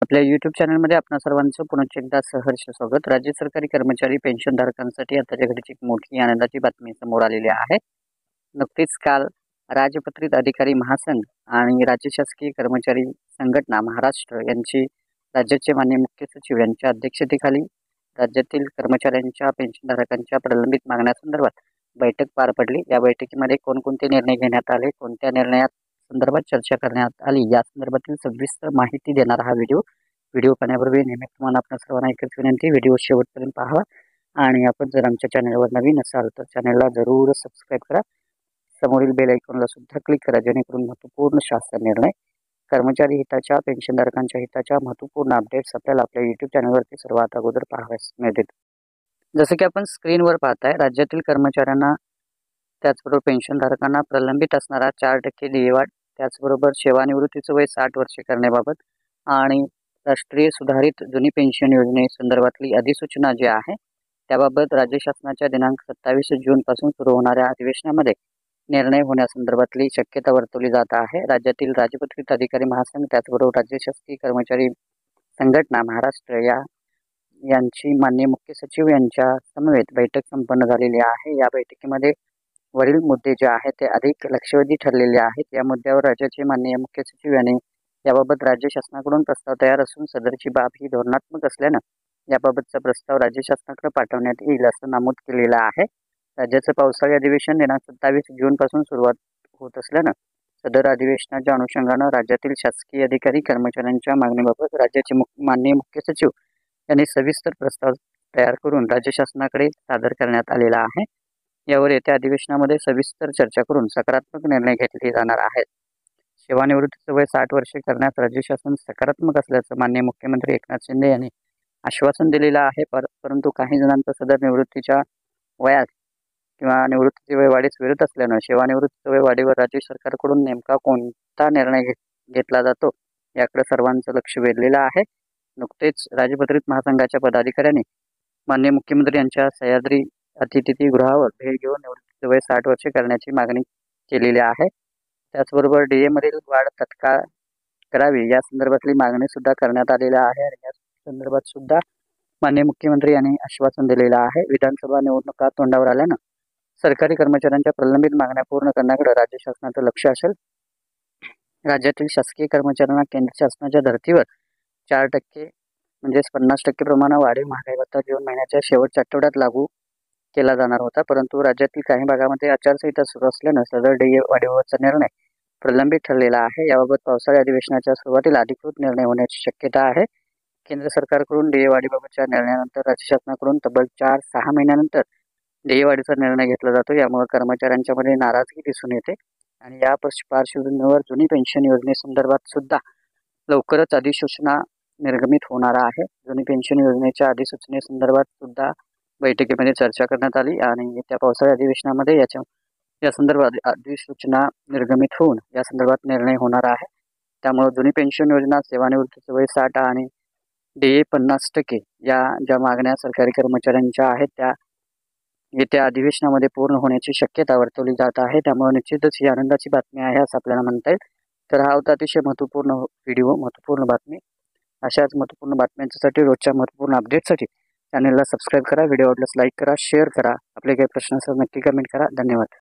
आपल्या YouTube चॅनलमध्ये आपणा सर्वांचं पुन्हा एकदा सहर्ष स्वागत। राज्य सरकारी कर्मचारी पेन्शनधारकांसाठी आताच्या घडीची एक मोठी आनंदाची बातमी समोर आलेली आहे। नुकतीच काल राजपत्रित अधिकारी महासंघ आणि राज्य शासकीय कर्मचारी संघटना महाराष्ट्र यांची राज्याचे माननीय मुख्य सचिव यांच्या अध्यक्षतेखाली राज्यातील कर्मचाऱ्यांच्या पेन्शनधारकांच्या प्रलंबित मागण्यांसंदर्भात बैठक पार पडली। या बैठकीमध्ये कोणकोणते निर्णय घेण्यात आले, कोणत्या निर्णयात संदर्भात चर्चा करण्यात आली या संदर्भातील सविस्तर माहिती देणारा हा व्हिडिओ पाहण्यापूर्वी नेहमी तुम्हाला आपल्या सर्वांना एकच विनंती, व्हिडिओ शेवटपर्यंत पाहावा आणि आपण जर आमच्या चॅनलवर नवीन असाल तर चॅनलला जरूर सबस्क्राईब करा। समोरील बेल आयकॉनला सुद्धा क्लिक करा, जेणेकरून महत्त्वपूर्ण शासन निर्णय, कर्मचारी हिताच्या, पेन्शनधारकांच्या हिताच्या महत्त्वपूर्ण अपडेट्स आपल्याला आपल्या YouTube चॅनलवरती सर्वात अगोदर पाहावयास मिळतील। जसे की आपण स्क्रीनवर पाहताय, राज्यातील कर्मचाऱ्यांना त्याचबरोबर पेन्शनधारकांना प्रलंबित असणारा 4% DA वाढ, त्याचबरोबर सेवानिवृत्तीचं वय 60 वर्षे करण्याबाबत आणि राष्ट्रीय सुधारित जुनी पेन्शन योजनेसंदर्भातली अधिसूचना जी आहे त्याबाबत राज्य शासनाच्या दिनांक 27 जून पासून सुरू होणाऱ्या अधिवेशनामध्ये निर्णय होण्यासंदर्भातली शक्यता वर्तवली जात आहे। राज्यातील राजपत्रित अधिकारी महासंघ त्याचबरोबर राज्य शासकीय कर्मचारी संघटना महाराष्ट्र यांची माननीय मुख्य सचिव यांच्या समवेत बैठक संपन्न झालेली आहे। या बैठकीमध्ये वरील मुद्दे जे आहेत ते अधिक लक्षवेधी ठरलेले आहेत। या मुद्द्यावर राज्याचे माननीय मुख्य सचिव यांनी याबाबत राज्य शासनाकडून प्रस्ताव तयार असून सदरची बाब ही धोरणात्मक असल्यानं याबाबतचा प्रस्ताव राज्य शासनाकडे पाठवण्यात येईल असं नमूद केलेलं आहे। राज्याचं पावसाळी अधिवेशन दिनांक 27 जून पासून सुरुवात होत असल्यानं सदर अधिवेशनाच्या अनुषंगानं राज्यातील शासकीय अधिकारी कर्मचाऱ्यांच्या मागणीबाबत राज्याचे माननीय मुख्य सचिव यांनी सविस्तर प्रस्ताव तयार करून राज्य शासनाकडे सादर करण्यात आलेला आहे। यावर येत्या अधिवेशनामध्ये सविस्तर चर्चा करून सकारात्मक निर्णय घेतले जाणार आहेत। सेवानिवृत्तीचं वय 60 वर्षे करण्यास राज्य शासन सकारात्मक असल्याचं माननीय मुख्यमंत्री एकनाथ शिंदे यांनी आश्वासन दिलेलं आहे। परंतु काही जणांचं सदर निवृत्तीच्या वयात किंवा निवृत्तीचे वय वाढीस विरोध असल्यानं सेवानिवृत्तीचं वय वाढीवर राज्य सरकारकडून नेमका कोणता निर्णय घेतला जातो याकडे सर्वांचं लक्ष वेधलेलं आहे। नुकतेच राजपत्रित महासंघाच्या पदाधिकाऱ्यांनी माननीय मुख्यमंत्री यांच्या सह्याद्री अतिथीगृहावर भेट घेऊन निवृत्तीचे वय 60 वर्षे करण्याची मागणी केलेली आहे। त्याचबरोबर DA मधील वाढ तत्काळ करावी या संदर्भातली मागणी सुद्धा करण्यात आलेली आहे आणि या संदर्भात सुद्धा माननीय मुख्यमंत्री यांनी आश्वासन दिलेलं आहे। विधानसभा निवडणुका तोंडावर आल्यानं सरकारी कर्मचाऱ्यांच्या प्रलंबित मागण्या पूर्ण करण्याकडे राज्य शासनाचं लक्ष असेल। राज्यातील शासकीय कर्मचाऱ्यांना केंद्र शासनाच्या धर्तीवर 4% म्हणजेच 50% प्रमाणात वाढीव महागाई भत्ता जून महिन्याच्या शेवटच्या आठवड्यात लागू केला जाणार होता, परंतु राज्यातील काही भागामध्ये आचारसंहिता सुरू असल्यानं सदर DA वाढीबाबतचा निर्णय प्रलंबित ठरलेला आहे। याबाबत पावसाळी अधिवेशनाच्या सुरुवातीला अधिकृत निर्णय होण्याची शक्यता आहे। केंद्र सरकारकडून DA वाढीबाबतच्या निर्णयानंतर राज्य शासनाकडून तब्बल 4-6 महिन्यानंतर DA वाढीचा निर्णय घेतला जातो। यामुळे कर्मचाऱ्यांच्या मध्ये नाराजगी दिसून येते आणि या पार्श्वभूमीवर जुनी पेन्शन योजनेसंदर्भात सुद्धा लवकरच अधिसूचना निर्गमित होणार आहे। जुनी पेन्शन योजनेच्या अधिसूचनेसंदर्भात सुद्धा बैठकीमध्ये चर्चा करण्यात आली आणि त्या पावसाळी अधिवेशनामध्ये या संदर्भात अधिसूचना निर्गमित होऊन या संदर्भात निर्णय होणार आहे। त्यामुळे जुनी पेन्शन योजना, सेवानिवृत्तीचं वय 60 आणि DA 50% या ज्या मागण्या सरकारी कर्मचाऱ्यांच्या आहेत त्या येत्या अधिवेशनामध्ये पूर्ण होण्याची शक्यता वर्तवली जात आहे। त्यामुळे निश्चितच ही आनंदाची बातमी आहे असं आपल्याला म्हणता येईल। तर हा होता अतिशय महत्त्वपूर्ण व्हिडिओ, महत्त्वपूर्ण बातमी। अशाच महत्त्वपूर्ण बातम्यांसाठी, रोजच्या महत्त्वपूर्ण अपडेटसाठी चॅनलला सबस्क्राईब करा, व्हिडिओ आवडल्यास लाईक करा, शेअर करा, आपले काही प्रश्न असेल नक्की कमेंट करा। धन्यवाद।